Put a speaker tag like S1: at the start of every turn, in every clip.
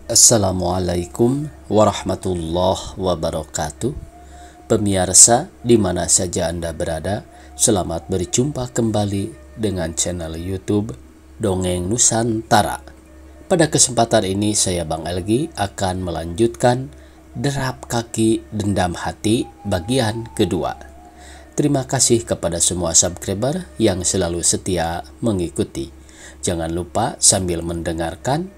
S1: Assalamualaikum warahmatullahi wabarakatuh. Pemirsa di mana saja Anda berada, selamat berjumpa kembali dengan channel YouTube Dongeng Nusantara. Pada kesempatan ini saya Bang Elgi akan melanjutkan Derap Kaki Dendam Hati bagian kedua. Terima kasih kepada semua subscriber yang selalu setia mengikuti. Jangan lupa sambil mendengarkan,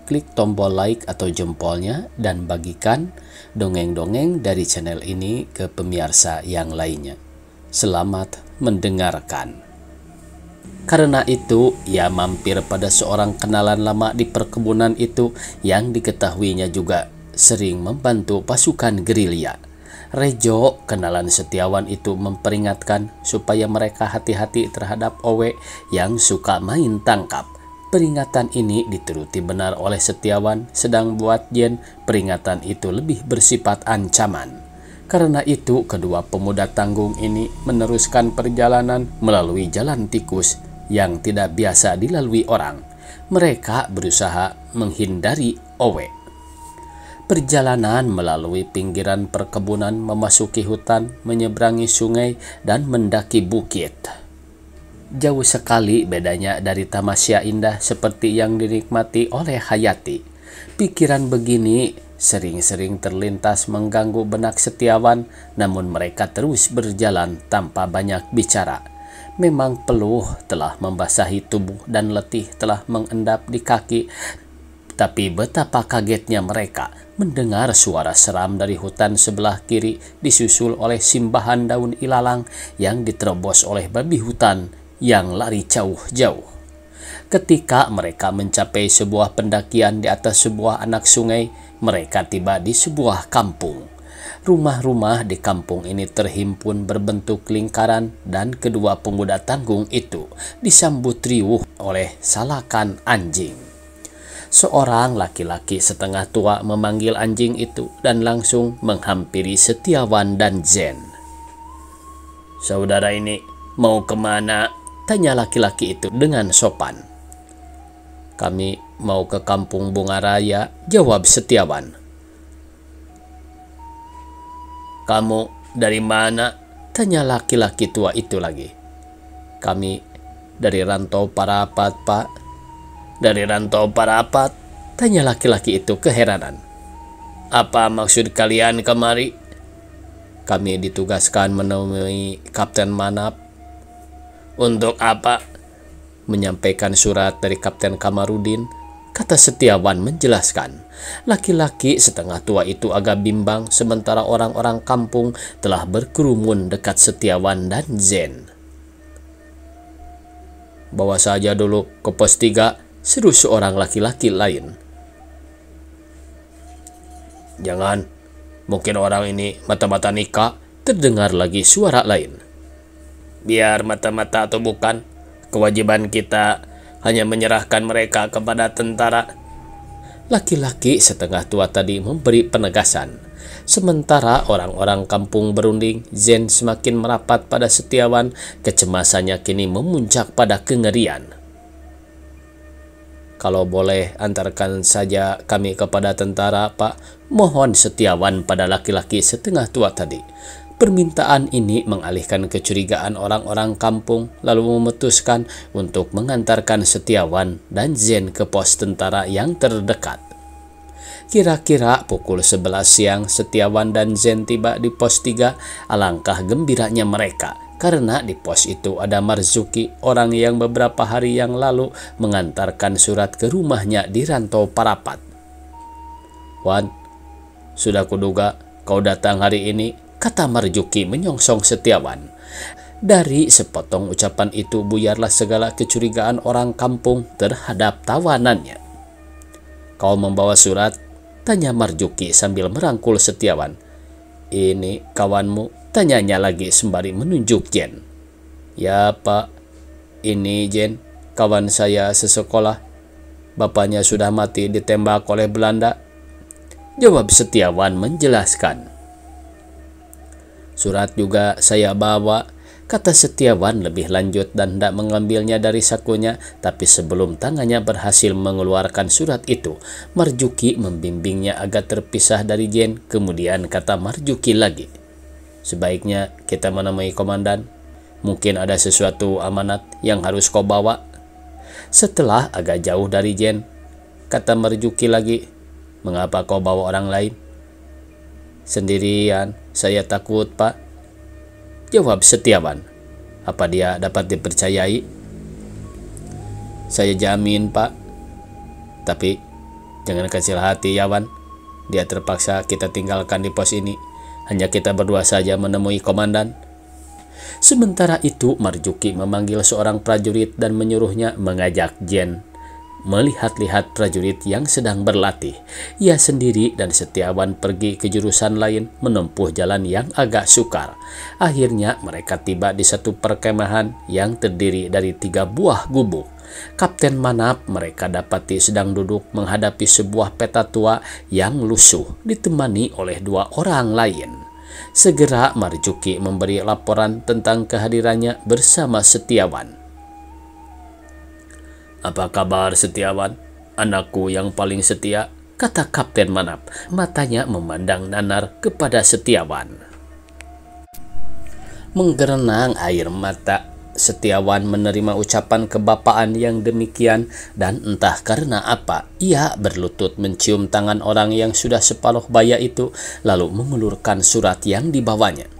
S1: klik tombol like atau jempolnya dan bagikan dongeng-dongeng dari channel ini ke pemirsa yang lainnya. Selamat mendengarkan. Karena itu, ia mampir pada seorang kenalan lama di perkebunan itu yang diketahuinya juga sering membantu pasukan gerilya. Rejo, kenalan setiawan itu, memperingatkan supaya mereka hati-hati terhadap Owe yang suka main tangkap. Peringatan ini dituruti benar oleh setiawan, sedang buat Jen peringatan itu lebih bersifat ancaman. Karena itu, kedua pemuda tanggung ini meneruskan perjalanan melalui jalan tikus yang tidak biasa dilalui orang. Mereka berusaha menghindari Owe. Perjalanan melalui pinggiran perkebunan, memasuki hutan, menyeberangi sungai, dan mendaki bukit. Jauh sekali bedanya dari tamasya indah seperti yang dinikmati oleh Hayati. Pikiran begini sering-sering terlintas mengganggu benak setiawan, namun mereka terus berjalan tanpa banyak bicara. Memang peluh telah membasahi tubuh dan letih telah mengendap di kaki, tapi betapa kagetnya mereka mendengar suara seram dari hutan sebelah kiri, disusul oleh simbahan daun ilalang yang diterobos oleh babi hutan yang lari jauh-jauh. Ketika mereka mencapai sebuah pendakian di atas sebuah anak sungai, mereka tiba di sebuah kampung. Rumah-rumah di kampung ini terhimpun berbentuk lingkaran dan kedua pemuda tanggung itu disambut riuh oleh salakan anjing. Seorang laki-laki setengah tua memanggil anjing itu dan langsung menghampiri Setiawan dan Zen. "Saudara ini mau kemana?" tanya laki-laki itu dengan sopan. "Kami mau ke kampung Bunga Raya," jawab Setiawan. "Kamu dari mana?" tanya laki-laki tua itu lagi. "Kami dari Rantau Parapat, Pak." "Dari Rantau Parapat?" tanya laki-laki itu keheranan. "Apa maksud kalian kemari?" "Kami ditugaskan menemui Kapten Manap." "Untuk apa?" "Menyampaikan surat dari Kapten Kamarudin," kata Setiawan menjelaskan. Laki-laki setengah tua itu agak bimbang, sementara orang-orang kampung telah berkerumun dekat Setiawan dan Zen. "Bawa saja dulu ke pos 3, seru seorang laki-laki lain. "Jangan, mungkin orang ini mata-mata nikah," terdengar lagi suara lain. "Biar mata-mata atau bukan, kewajiban kita hanya menyerahkan mereka kepada tentara." Laki-laki setengah tua tadi memberi penegasan. Sementara orang-orang kampung berunding, Zen semakin merapat pada Setiawan. Kecemasannya kini memuncak pada kengerian. "Kalau boleh, antarkan saja kami kepada tentara, Pak," mohon Setiawan pada laki-laki setengah tua tadi. Permintaan ini mengalihkan kecurigaan orang-orang kampung, lalu memutuskan untuk mengantarkan Setiawan dan Zen ke pos tentara yang terdekat. Kira-kira pukul 11 siang, Setiawan dan Zen tiba di pos 3. Alangkah gembiranya mereka, karena di pos itu ada Marzuki, orang yang beberapa hari yang lalu mengantarkan surat ke rumahnya di Rantau Parapat. "Wan, sudah kuduga kau datang hari ini," kata Marzuki menyongsong Setiawan. Dari sepotong ucapan itu buyarlah segala kecurigaan orang kampung terhadap tawanannya. "Kau membawa surat?" tanya Marzuki sambil merangkul Setiawan. "Ini kawanmu?" tanyanya lagi sembari menunjuk Jen. "Ya, Pak. Ini Jen, kawan saya sesekolah. Bapaknya sudah mati ditembak oleh Belanda," jawab Setiawan menjelaskan. "Surat juga saya bawa, kata Setiawan lebih lanjut dan hendak mengambilnya dari sakunya, tapi sebelum tangannya berhasil mengeluarkan surat itu, Marjuki membimbingnya agar terpisah dari Jen. Kemudian kata Marjuki lagi, sebaiknya kita menemui komandan. Mungkin ada sesuatu amanat yang harus kau bawa. Setelah agak jauh dari Jen, kata Marjuki lagi, mengapa kau bawa orang lain? Sendirian, saya takut, Pak, jawab Setiawan. Apa dia dapat dipercayai? Saya jamin, Pak. Tapi jangan kecil hati, Yawan. Dia terpaksa kita tinggalkan di pos ini. Hanya kita berdua saja menemui komandan. Sementara itu Marjuki memanggil seorang prajurit dan menyuruhnya mengajak Jen melihat-lihat prajurit yang sedang berlatih. Ia sendiri dan Setiawan pergi ke jurusan lain menempuh jalan yang agak sukar. Akhirnya mereka tiba di satu perkemahan yang terdiri dari 3 buah gubuk. Kapten Manap mereka dapati sedang duduk menghadapi sebuah peta tua yang lusuh ditemani oleh 2 orang lain. Segera Marjuki memberi laporan tentang kehadirannya bersama Setiawan. Apa kabar Setiawan? Anakku yang paling setia, kata Kapten Manap. Matanya memandang nanar kepada Setiawan. Menggerenang air mata, Setiawan menerima ucapan kebapaan yang demikian dan entah karena apa, ia berlutut mencium tangan orang yang sudah separuh baya itu lalu mengulurkan surat yang dibawanya.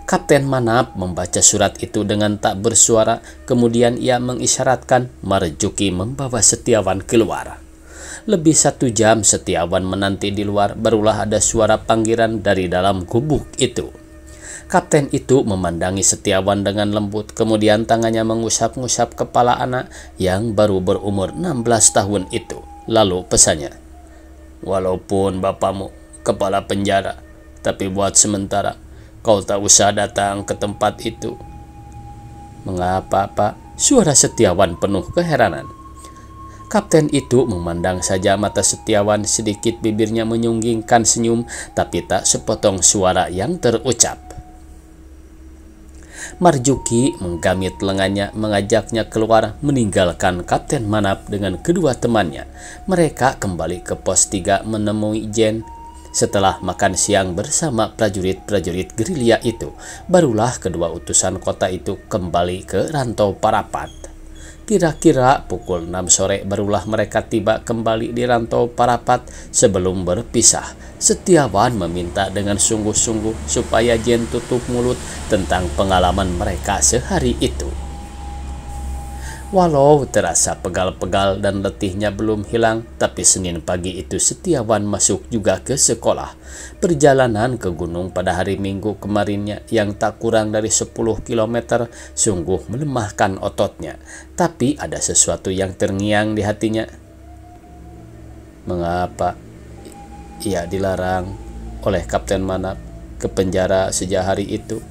S1: Kapten Manap membaca surat itu dengan tak bersuara, kemudian ia mengisyaratkan Marjuki membawa Setiawan keluar. Lebih 1 jam Setiawan menanti di luar, barulah ada suara panggilan dari dalam gubuk itu. Kapten itu memandangi Setiawan dengan lembut, kemudian tangannya mengusap-ngusap kepala anak yang baru berumur 16 tahun itu. Lalu pesannya, walaupun bapamu kepala penjara, tapi buat sementara kau tak usah datang ke tempat itu. Mengapa, Pak? Suara Setiawan penuh keheranan. Kapten itu memandang saja mata Setiawan, sedikit bibirnya menyunggingkan senyum, tapi tak sepotong suara yang terucap. Marjuki menggamit lengannya, mengajaknya keluar meninggalkan Kapten Manap dengan kedua temannya. Mereka kembali ke pos 3 menemui Jen. Setelah makan siang bersama prajurit-prajurit gerilya itu, barulah kedua utusan kota itu kembali ke Rantau Parapat. Kira-kira pukul 6 sore barulah mereka tiba kembali di Rantau Parapat. Sebelum berpisah, Setiawan meminta dengan sungguh-sungguh supaya Jen tutup mulut tentang pengalaman mereka sehari itu. Walau terasa pegal-pegal dan letihnya belum hilang, tapi Senin pagi itu Setiawan masuk juga ke sekolah. Perjalanan ke gunung pada hari Minggu kemarinnya yang tak kurang dari 10 km sungguh melemahkan ototnya. Tapi ada sesuatu yang terngiang di hatinya. Mengapa ia dilarang oleh Kapten Manap ke penjara sejak hari itu?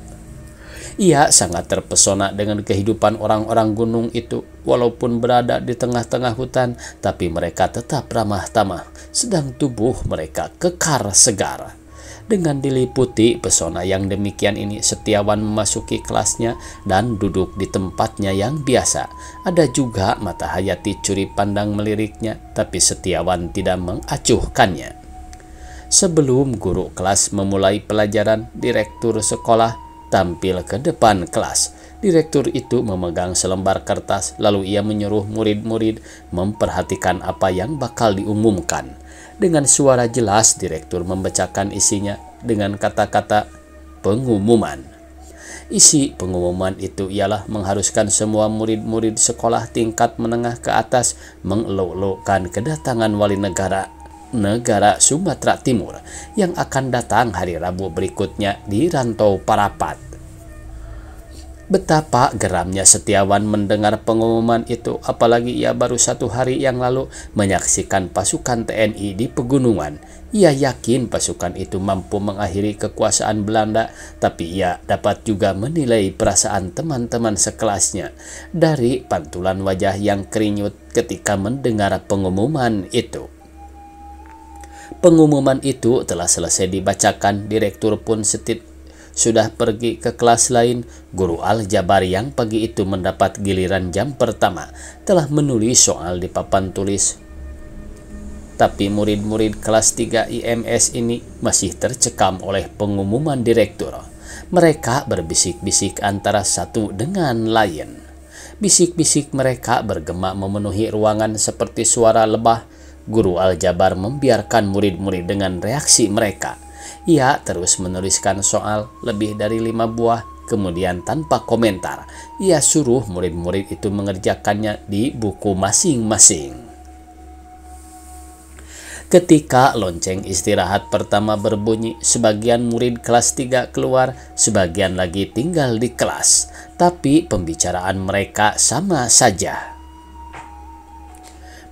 S1: Ia sangat terpesona dengan kehidupan orang-orang gunung itu. Walaupun berada di tengah-tengah hutan, tapi mereka tetap ramah tamah, sedang tubuh mereka kekar segar. Dengan diliputi pesona yang demikian ini, Setiawan memasuki kelasnya dan duduk di tempatnya yang biasa. Ada juga mata Hayati curi pandang meliriknya, tapi Setiawan tidak mengacuhkannya. Sebelum guru kelas memulai pelajaran, direktur sekolah tampil ke depan kelas. Direktur itu memegang selembar kertas, lalu ia menyuruh murid-murid memperhatikan apa yang bakal diumumkan. Dengan suara jelas, direktur membacakan isinya dengan kata-kata pengumuman. Isi pengumuman itu ialah mengharuskan semua murid-murid sekolah tingkat menengah ke atas mengeluk-elukkan kedatangan wali negara Sumatera Timur yang akan datang hari Rabu berikutnya di Rantau Parapat. Betapa geramnya Setiawan mendengar pengumuman itu, apalagi ia baru 1 hari yang lalu menyaksikan pasukan TNI di pegunungan. Ia yakin pasukan itu mampu mengakhiri kekuasaan Belanda, tapi ia dapat juga menilai perasaan teman-teman sekelasnya dari pantulan wajah yang kerinyut ketika mendengar pengumuman itu. Pengumuman itu telah selesai dibacakan, direktur pun sudah pergi ke kelas lain. Guru Al-Jabar yang pagi itu mendapat giliran jam pertama telah menulis soal di papan tulis. Tapi murid-murid kelas 3 IMS ini masih tercekam oleh pengumuman direktur. Mereka berbisik-bisik antara satu dengan lain. Bisik-bisik mereka bergema memenuhi ruangan seperti suara lebah. Guru Al-Jabar membiarkan murid-murid dengan reaksi mereka. Ia terus menuliskan soal lebih dari 5 buah. Kemudian tanpa komentar, ia suruh murid-murid itu mengerjakannya di buku masing-masing. Ketika lonceng istirahat pertama berbunyi, sebagian murid kelas 3 keluar, sebagian lagi tinggal di kelas. Tapi pembicaraan mereka sama saja.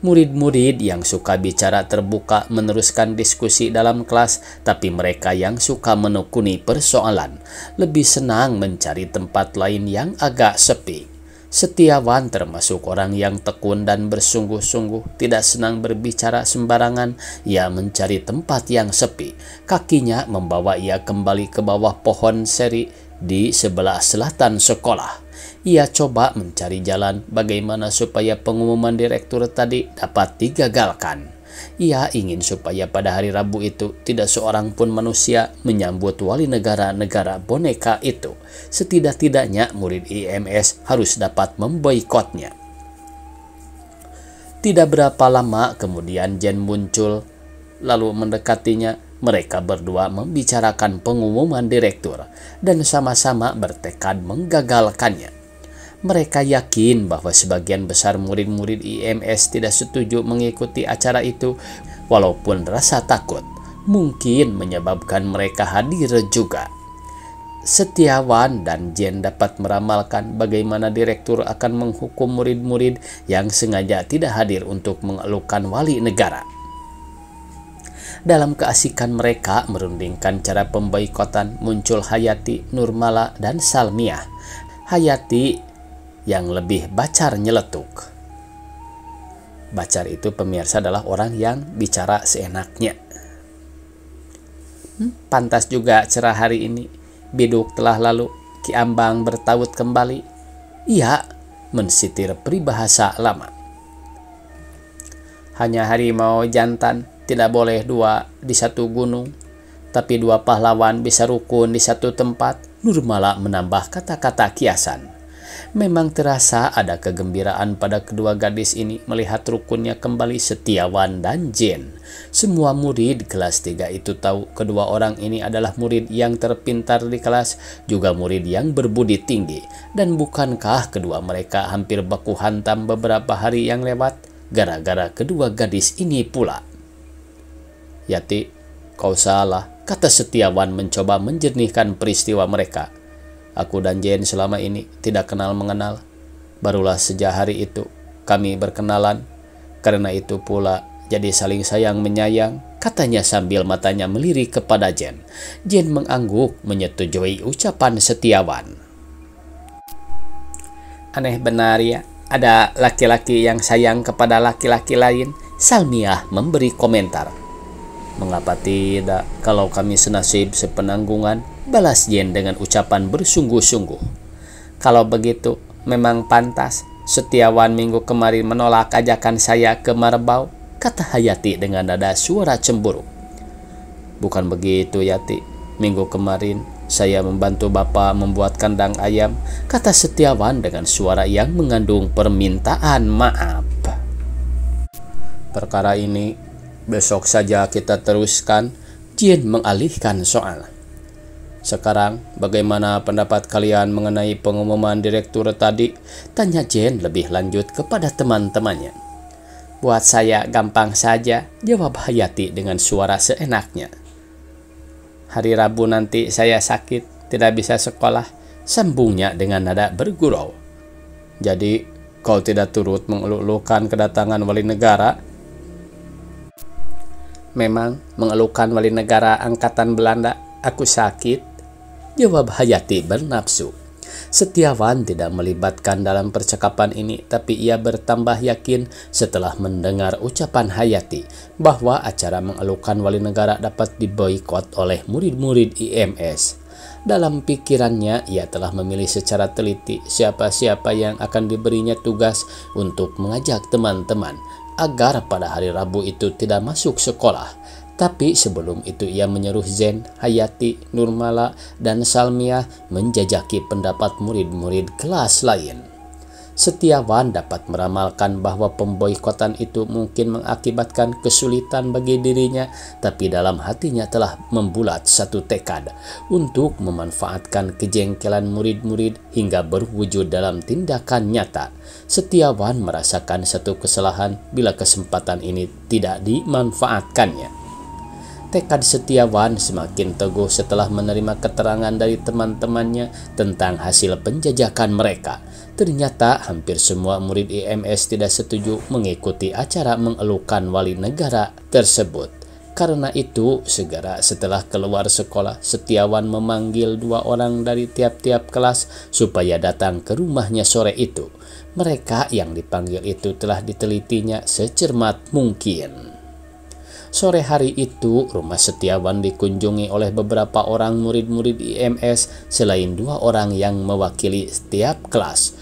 S1: Murid-murid yang suka bicara terbuka meneruskan diskusi dalam kelas, tapi mereka yang suka menekuni persoalan lebih senang mencari tempat lain yang agak sepi. Setiawan termasuk orang yang tekun dan bersungguh-sungguh, tidak senang berbicara sembarangan. Ia mencari tempat yang sepi. Kakinya membawa ia kembali ke bawah pohon seri di sebelah selatan sekolah. Ia coba mencari jalan bagaimana supaya pengumuman direktur tadi dapat digagalkan. Ia ingin supaya pada hari Rabu itu tidak seorang pun manusia menyambut wali negara boneka itu. Setidak-tidaknya murid IMS harus dapat memboikotnya. Tidak berapa lama kemudian Jen muncul lalu mendekatinya. Mereka berdua membicarakan pengumuman direktur dan sama-sama bertekad menggagalkannya. Mereka yakin bahwa sebagian besar murid-murid IMS tidak setuju mengikuti acara itu, walaupun rasa takut mungkin menyebabkan mereka hadir juga. Setiawan dan Jen dapat meramalkan bagaimana direktur akan menghukum murid-murid yang sengaja tidak hadir untuk mengeluhkan wali negara. Dalam keasikan mereka merundingkan cara pemboikotan, muncul Hayati, Nurmala, dan Salmiah. Hayati yang lebih bacar nyeletuk. Bacar itu pemirsa adalah orang yang bicara seenaknya. Pantas juga cerah hari ini. Biduk telah lalu, Ki Ambang bertaut kembali. Ia mensitir peribahasa lama. Hanya harimau jantan tidak boleh dua di satu gunung, tapi dua pahlawan bisa rukun di satu tempat. Nurmala menambah kata-kata kiasan. Memang terasa ada kegembiraan pada kedua gadis ini melihat rukunnya kembali Setiawan dan Jen. Semua murid kelas 3 itu tahu kedua orang ini adalah murid yang terpintar di kelas, juga murid yang berbudi tinggi. Dan bukankah kedua mereka hampir baku hantam beberapa hari yang lewat gara-gara kedua gadis ini pula? Yati, kau salah, kata Setiawan mencoba menjernihkan peristiwa mereka. Aku dan Jen selama ini tidak kenal-mengenal. Barulah sejak hari itu kami berkenalan. Karena itu pula jadi saling sayang menyayang, katanya sambil matanya melirik kepada Jen. Jen mengangguk menyetujui ucapan Setiawan. Aneh benar ya, ada laki-laki yang sayang kepada laki-laki lain. Salmiah memberi komentar. Mengapa tidak, kalau kami senasib sepenanggungan, balas Jen dengan ucapan bersungguh-sungguh. Kalau begitu, memang pantas Setiawan minggu kemarin menolak ajakan saya ke Marbau, kata Hayati dengan nada suara cemburu. Bukan begitu Yati, minggu kemarin saya membantu Bapak membuat kandang ayam, kata Setiawan dengan suara yang mengandung permintaan maaf. Perkara ini besok saja kita teruskan, Jen mengalihkan soal. Sekarang, bagaimana pendapat kalian mengenai pengumuman direktur tadi? Tanya Jen lebih lanjut kepada teman-temannya. Buat saya gampang saja, jawab Hayati dengan suara seenaknya. Hari Rabu nanti saya sakit, tidak bisa sekolah, sambungnya dengan nada bergurau. Jadi, kau tidak turut mengeluhkan kedatangan wali negara? Memang mengeluhkan wali negara angkatan Belanda, aku sakit, jawab Hayati bernafsu. Setiawan tidak melibatkan dalam percakapan ini, tapi ia bertambah yakin setelah mendengar ucapan Hayati bahwa acara mengeluhkan wali negara dapat diboikot oleh murid-murid IMS. Dalam pikirannya, ia telah memilih secara teliti siapa-siapa yang akan diberinya tugas untuk mengajak teman-teman agar pada hari Rabu itu tidak masuk sekolah. Tapi sebelum itu ia menyuruh Zen, Hayati, Nurmala, dan Salmiah menjajaki pendapat murid-murid kelas lain. Setiawan dapat meramalkan bahwa pemboikotan itu mungkin mengakibatkan kesulitan bagi dirinya, tapi dalam hatinya telah membulat satu tekad untuk memanfaatkan kejengkelan murid-murid hingga berwujud dalam tindakan nyata. Setiawan merasakan satu kesalahan bila kesempatan ini tidak dimanfaatkannya. Tekad Setiawan semakin teguh setelah menerima keterangan dari teman-temannya tentang hasil penjajakan mereka. Ternyata hampir semua murid IMS tidak setuju mengikuti acara mengelukan wali negara tersebut. Karena itu, segera setelah keluar sekolah, Setiawan memanggil 2 orang dari tiap-tiap kelas supaya datang ke rumahnya sore itu. Mereka yang dipanggil itu telah ditelitinya secermat mungkin. Sore hari itu, rumah Setiawan dikunjungi oleh beberapa orang murid-murid IMS selain 2 orang yang mewakili setiap kelas.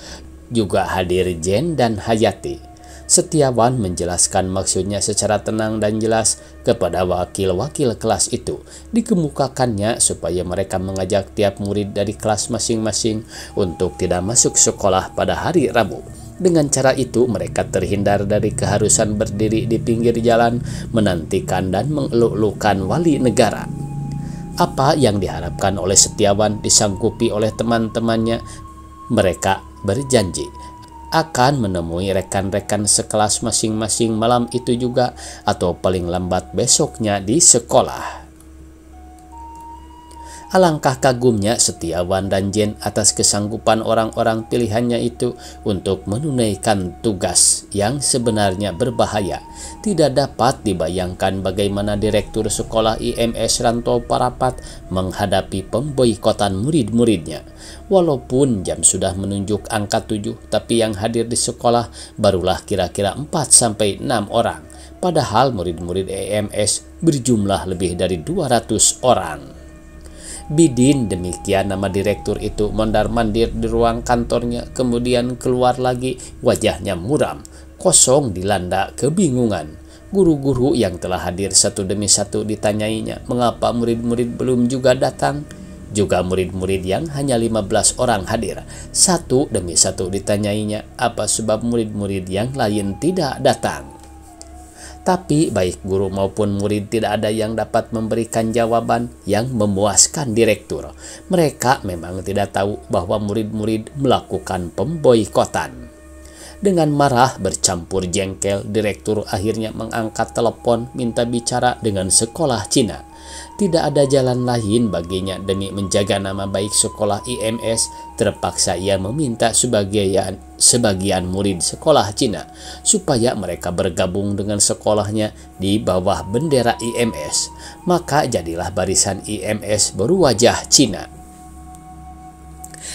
S1: Juga hadir Jen dan Hayati. Setiawan menjelaskan maksudnya secara tenang dan jelas kepada wakil-wakil kelas itu. Dikemukakannya supaya mereka mengajak tiap murid dari kelas masing-masing untuk tidak masuk sekolah pada hari Rabu. Dengan cara itu mereka terhindar dari keharusan berdiri di pinggir jalan menantikan dan mengeluk-elukan wali negara. Apa yang diharapkan oleh Setiawan disanggupi oleh teman-temannya. Mereka berjanji akan menemui rekan-rekan sekelas masing-masing malam itu juga atau paling lambat besoknya di sekolah. Alangkah kagumnya Setiawan dan Jen atas kesanggupan orang-orang pilihannya itu untuk menunaikan tugas yang sebenarnya berbahaya. Tidak dapat dibayangkan bagaimana direktur sekolah IMS Rantau Parapat menghadapi pemboikotan murid-muridnya. Walaupun jam sudah menunjuk angka 7, tapi yang hadir di sekolah barulah kira-kira 4-6 orang. Padahal murid-murid IMS berjumlah lebih dari 200 orang. Bidin, demikian nama direktur itu, mondar-mandir di ruang kantornya, kemudian keluar lagi, wajahnya muram, kosong, dilanda kebingungan. Guru-guru yang telah hadir satu demi satu ditanyainya mengapa murid-murid belum juga datang. Juga murid-murid yang hanya 15 orang hadir, satu demi satu ditanyainya apa sebab murid-murid yang lain tidak datang. Tapi baik guru maupun murid tidak ada yang dapat memberikan jawaban yang memuaskan direktur. Mereka memang tidak tahu bahwa murid-murid melakukan pemboikotan. Dengan marah bercampur jengkel, direktur akhirnya mengangkat telepon minta bicara dengan sekolah Cina. Tidak ada jalan lain baginya demi menjaga nama baik sekolah IMS. Terpaksa ia meminta sebagian murid sekolah Cina supaya mereka bergabung dengan sekolahnya di bawah bendera IMS. Maka jadilah barisan IMS berwajah Cina.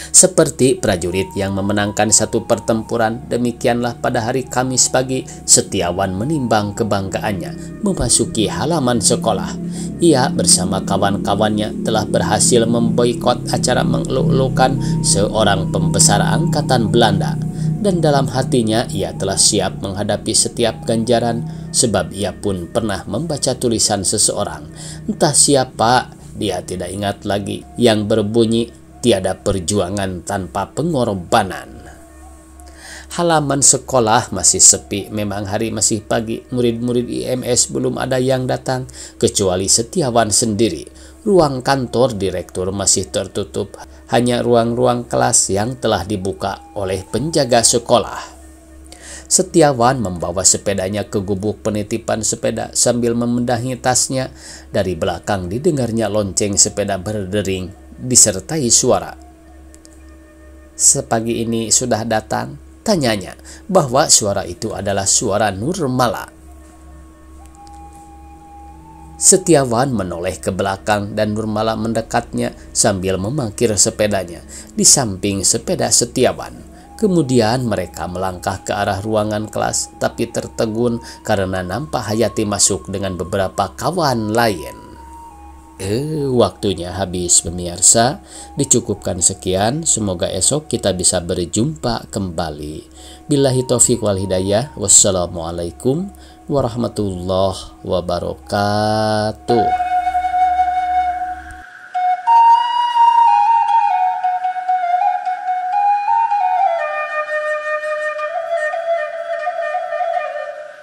S1: Seperti prajurit yang memenangkan satu pertempuran, demikianlah pada hari Kamis pagi Setiawan menimbang kebanggaannya memasuki halaman sekolah. Ia bersama kawan-kawannya telah berhasil memboikot acara mengeluk-elukan seorang pembesar angkatan Belanda. Dan dalam hatinya ia telah siap menghadapi setiap ganjaran, sebab ia pun pernah membaca tulisan seseorang, entah siapa, dia tidak ingat lagi, yang berbunyi, tiada perjuangan tanpa pengorbanan. Halaman sekolah masih sepi, memang hari masih pagi, murid-murid IMS belum ada yang datang, kecuali Setiawan sendiri. Ruang kantor direktur masih tertutup, hanya ruang-ruang kelas yang telah dibuka oleh penjaga sekolah. Setiawan membawa sepedanya ke gubuk penitipan sepeda sambil memendahi tasnya. Dari belakang didengarnya lonceng sepeda berdering disertai suara. Sepagi ini sudah datang? Tanyanya, bahwa suara itu adalah suara Nurmala. Setiawan menoleh ke belakang dan Nurmala mendekatnya sambil memangkir sepedanya di samping sepeda Setiawan. Kemudian mereka melangkah ke arah ruangan kelas, tapi tertegun karena nampak Hayati masuk dengan beberapa kawan lain. Waktunya habis pemirsa, dicukupkan sekian, semoga esok kita bisa berjumpa kembali. Billahi taufiq wal hidayah, wassalamualaikum warahmatullahi wabarakatuh.